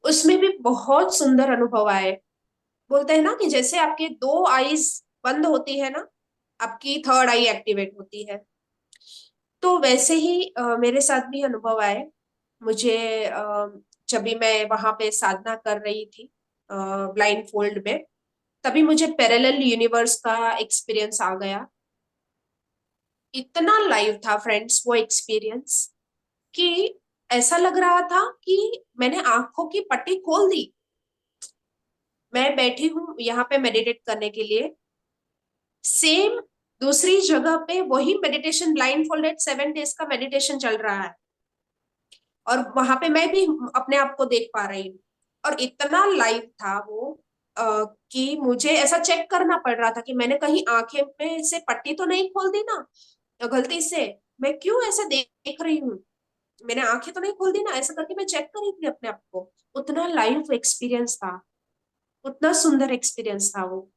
उसमें भी बहुत सुंदर अनुभव आए। बोलते हैं ना कि जैसे आपके 2 आईज बंद होती है ना, आपकी थर्ड आई एक्टिवेट होती है। तो वैसे ही मेरे साथ भी अनुभव आए। मुझे जब भी मैं वहां पे साधना कर रही थी ब्लाइंड फोल्ड में, तभी मुझे पैरेलल यूनिवर्स का एक्सपीरियंस आ गया। इतना लाइव था फ्रेंड्स वो एक्सपीरियंस, कि ऐसा लग रहा था कि मैंने आंखों की पट्टी खोल दी। मैं बैठी हूँ यहाँ पे मेडिटेट करने के लिए, सेम दूसरी जगह पे वही मेडिटेशन, ब्लाइंड फोल्डेड 7 डेज का मेडिटेशन चल रहा है, और वहां पे मैं भी अपने आप को देख पा रही हूँ। और इतना लाइव था वो, कि मुझे ऐसा चेक करना पड़ रहा था कि मैंने कहीं आंखें में से पट्टी तो नहीं खोल दी ना, गलती से। मैं क्यों ऐसे देख रही हूँ, मैंने आंखें तो नहीं खोल दी ना, ऐसा करके मैं चेक कर रही थी अपने आप को। उतना लाइव एक्सपीरियंस था, उतना सुंदर एक्सपीरियंस था वो।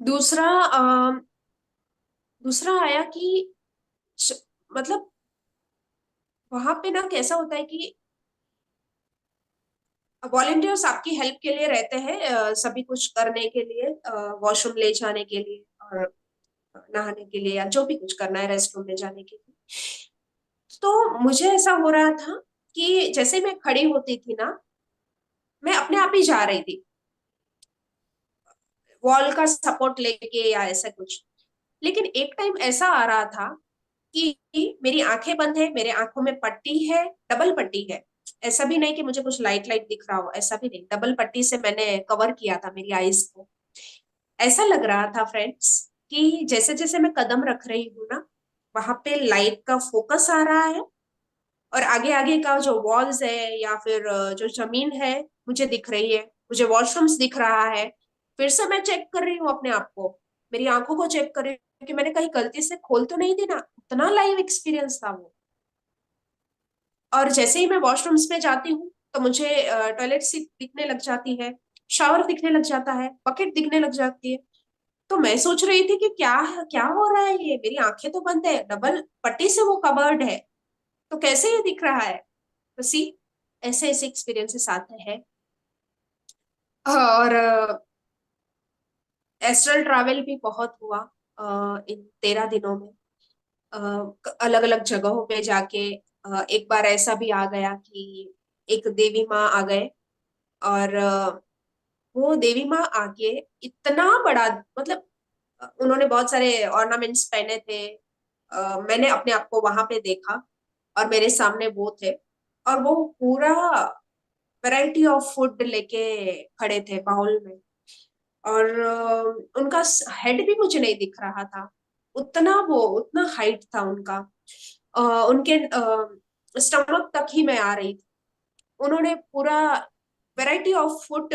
दूसरा दूसरा आया कि श- मतलब वहां पे ना कैसा होता है कि वॉलेंटियर्स आपकी हेल्प के लिए रहते हैं, सभी कुछ करने के लिए, वॉशरूम ले जाने के लिए, और नहाने के लिए, या जो भी कुछ करना है रेस्ट रूम में जाने के लिए। तो मुझे ऐसा हो रहा था कि जैसे मैं खड़ी होती थी ना, मैं अपने आप ही जा रही थी, वॉल का सपोर्ट लेके या ऐसा कुछ। लेकिन एक टाइम ऐसा आ रहा था कि मेरी आंखें बंद है, मेरे आंखों में पट्टी है, डबल पट्टी है। ऐसा भी नहीं कि मुझे कुछ लाइट लाइट दिख रहा हो, ऐसा भी नहीं, डबल पट्टी से मैंने कवर किया था मेरी आईज को। ऐसा लग रहा था फ्रेंड्स कि जैसे जैसे मैं कदम रख रही हूँ ना, वहां पे लाइट का फोकस आ रहा है, और आगे आगे का जो वॉल्स है या फिर जो जमीन है, मुझे दिख रही है। मुझे वॉशरूम्स दिख रहा है। फिर से मैं चेक कर रही हूँ अपने आप को, मेरी आंखों को चेक कर रही हूँ कि मैंने कहीं गलती से खोल तो नहीं दी ना। इतना लाइव एक्सपीरियंस था वो। और जैसे ही मैं वॉशरूम्स में जाती हूँ, तो मुझे टॉयलेट सीट दिखने लग जाती है, शावर दिखने लग जाता है, बकेट दिखने लग जाती है। तो मैं सोच रही थी कि क्या है, क्या हो रहा है, ये मेरी आंखें तो बंद है, डबल पट्टी से वो कवर्ड है, तो कैसे ये दिख रहा है। तो सी, ऐसे ऐसे एक्सपीरियंसेस आते हैं। और एस्ट्रल ट्रैवल भी बहुत हुआ इन 13 दिनों में, अलग अलग जगहों पे जाके। एक बार ऐसा भी आ गया कि एक देवी माँ आ गए, और वो देवी माँ आके इतना बड़ा, मतलब उन्होंने बहुत सारे ऑर्नामेंट्स पहने थे। मैंने अपने आप को वहां पे देखा और मेरे सामने वो थे, और वो पूरा वैरायटी ऑफ फूड लेके खड़े थे बाउल में। और उनका हेड भी मुझे नहीं दिख रहा था, उतना वो उतना हाइट था उनका। उनके स्टमक तक ही मैं आ रही थी। उन्होंने पूरा वैरायटी ऑफ फूड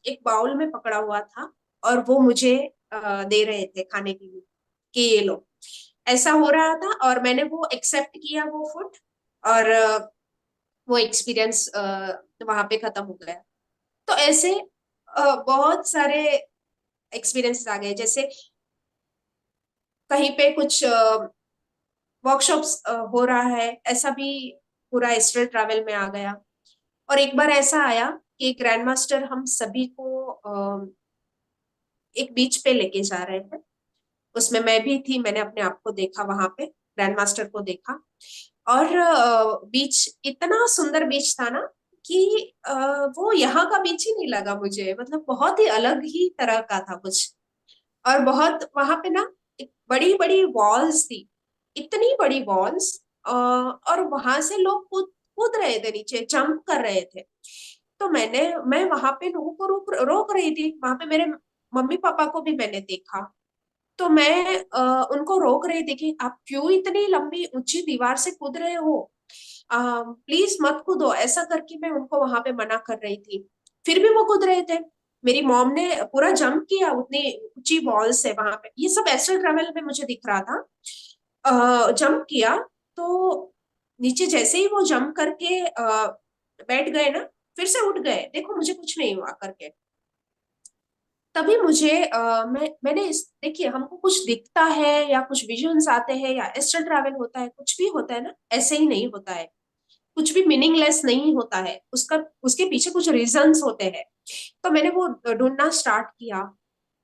एक बाउल में पकड़ा हुआ था, और वो मुझे दे रहे थे खाने के लिए कि ये लो। ऐसा हो रहा था और मैंने वो एक्सेप्ट किया वो फूड, और वो एक्सपीरियंस वहां पे खत्म हो गया। तो ऐसे बहुत सारे एक्सपीरियंसेस आ गए, जैसे कहीं पे कुछ वर्कशॉप्स हो रहा है, ऐसा भी पूरा एस्ट्रल ट्रैवल में आ गया। और एक बार ऐसा आया कि ग्रैंड मास्टर हम सभी को एक बीच पे लेके जा रहे थे। उसमें मैं भी थी, मैंने अपने आप को देखा वहां पे, ग्रैंड मास्टर को देखा। और बीच इतना सुंदर बीच था ना कि वो यहाँ का बीच ही नहीं लगा मुझे, मतलब बहुत ही अलग ही तरह का था कुछ। और बहुत वहां पे ना एक बड़ी बड़ी वॉल्स थी, इतनी बड़ी वॉल्स, और वहां से लोग कूद कूद रहे थे, नीचे जंप कर रहे थे। तो मैं वहां पे लोगों को रोक रोक रही थी, वहां पे मेरे मम्मी पापा को भी मैंने देखा। तो मैं उनको रोक रही थी कि आप क्यों इतनी लंबी ऊंची दीवार से कूद रहे हो, प्लीज मत कूदो, ऐसा करके मैं उनको वहां पे मना कर रही थी। फिर भी वो कूद रहे थे। मेरी मॉम ने पूरा जंप किया उतनी ऊंची वॉल से, वहां पे ये सब एस्ट्रल ट्रैवल में मुझे दिख रहा था। जंप किया, तो नीचे जैसे ही वो जंप करके बैठ गए ना, फिर से उठ गए, देखो मुझे कुछ नहीं हुआ करके। तभी मुझे मैंने इस देखिए, हमको कुछ दिखता है या कुछ विजन्स आते हैं या एस्ट्रल ट्रैवल होता है, कुछ भी होता है ना, ऐसे ही नहीं होता है। कुछ भी मीनिंगलेस नहीं होता है, उसका उसके पीछे कुछ रीजंस होते हैं। तो मैंने वो ढूंढना स्टार्ट किया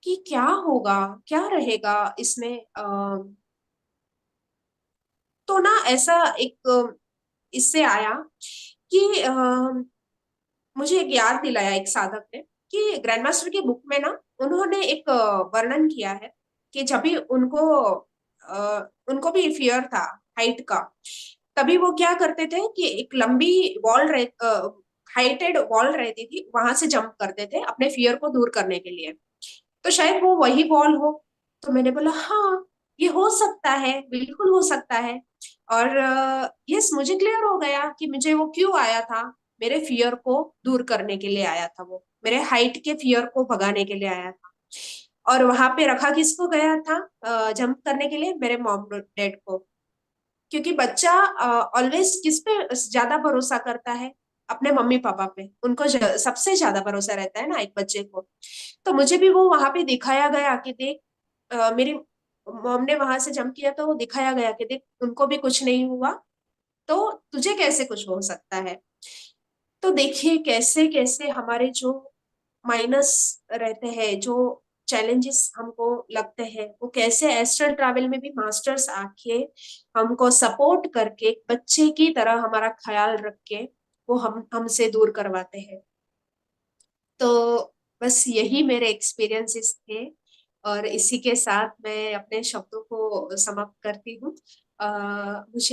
कि क्या होगा, क्या रहेगा इसमें। तो ना ऐसा एक इससे आया कि मुझे एक याद दिलाया एक साधक ने कि ग्रैंड मास्टर की बुक में ना उन्होंने एक वर्णन किया है कि जब भी उनको भी फियर था हाइट का, तभी वो क्या करते थे कि एक लंबी वॉल रह हाइटेड वॉल रहती थी, वहां से जंप करते थे अपने फियर को दूर करने के लिए। तो शायद वो वही बॉल हो। तो मैंने बोला हाँ, ये हो सकता है, बिल्कुल हो सकता है। और यस, मुझे क्लियर हो गया कि मुझे वो क्यों आया था। मेरे फियर को दूर करने के लिए आया था, वो मेरे हाइट के फियर को भगाने के लिए आया था। और वहां पे रखा किसको गया था जंप करने के लिए? मेरे मॉम डैड को। क्योंकि बच्चा ऑलवेज किस पे ज्यादा भरोसा करता है? अपने मम्मी पापा पे, उनको सबसे ज्यादा भरोसा रहता है ना एक बच्चे को। तो मुझे भी वो वहां पे दिखाया गया कि देख, मेरी मॉम ने वहां से जंप किया तो वो दिखाया गया कि देख उनको भी कुछ नहीं हुआ, तो तुझे कैसे कुछ हो सकता है? तो देखिए कैसे कैसे हमारे जो माइनस रहते हैं, जो चैलेंजेस हमको लगते हैं, वो कैसे एस्ट्रल ट्रैवल में भी मास्टर्स आके हमको सपोर्ट करके बच्चे की तरह हमारा ख्याल रख के वो हम हमसे दूर करवाते हैं। तो बस यही मेरे एक्सपीरियंसेस थे, और इसी के साथ मैं अपने शब्दों को समाप्त करती हूँ। मुझे